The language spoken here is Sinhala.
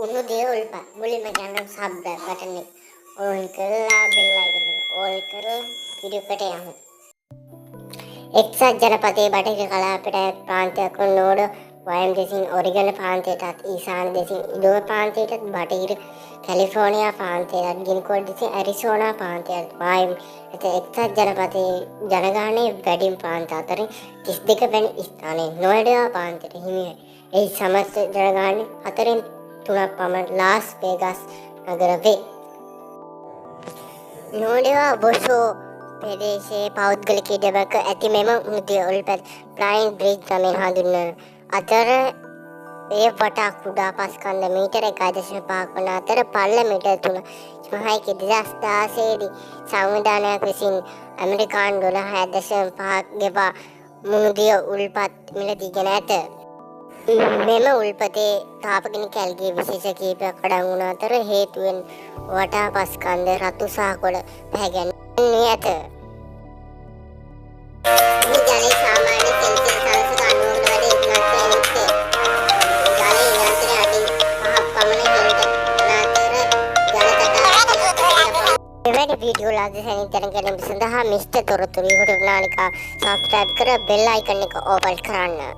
උණු දේවල් මුලින්ම ගන්න සබ් බටන් එක ඕන් කරලා බෙල් අයිකන් එක ඕල් කරලා වීඩියෝ එකට යමු. එක්සත් ජනපදයේ බටහිර කලාපයට ප්‍රාන්තයක් වන නෝඩ වයම් දෙසින් ඔරිගන ප්‍රාන්තයටත් ඊසාන දෙසින් ඉඩෝව ප්‍රාන්තයටත් බටහිර කැලිෆෝනියා ප්‍රාන්තයටත් ගිනිකොඩ් දෙසින් ඇරිසෝනා ප්‍රාන්තයටත් වයම් ඇත. එක්සත් ජනපදයේ ජනගහනය වැඩිම ප්‍රාන්ත අතරින් 32 වැනි ස්ථානයේ නොයිඩා ප්‍රාන්තයට හිමියි. එහි සමස්ත ජනගහනය අතරින් 3ක් පමණ ලාස් වේගස් නගර වේ. නොයිඩා බොසෝ ප්‍රදේශයේ පෞද්ගලික ඉඩමක ඇති මෙම උණුදිය උල්පත් ප්ලයින් බ්‍රිජ් නමින් හඳුන්වන අතර එය වටා කුඩා පස්කන්ධ මීටර 1.5ක් වන අතර පළල මීටර 3.5 2016 දී සංවිධානයක් විසින් ඇමරිකානු ඩොලර් 6.5ක් ගෙවා මුණුදිය උල්පත් මිලදීගෙන ඇත. මෙම උල්පතේ තාපගිනි කැල්ගේ විශේෂ කීපයක් අඩංගු වන අතර හේතුවෙන් වටා පස්කන්ධ රතු සහ කොළ පැහැගැන්වී ඇත. මේ ජලය සාමාන්‍ය සෙල්සියස් අංශක 90කට වැඩි ඉක්මනට පැනිච්චේ. ජලය නිරන්තරයෙන් අඩි 5ක් පමණ ඉහළට යන අතර මෙවැනි වීඩියෝ ලාද සැනින් දැන ගැනීම සඳහා මිස්ටර් තොරතුරු YouTube නාලිකාව සබ්ස්ක්‍රයිබ් කර බෙල් අයිකන් එක ඕපන් කරන්න.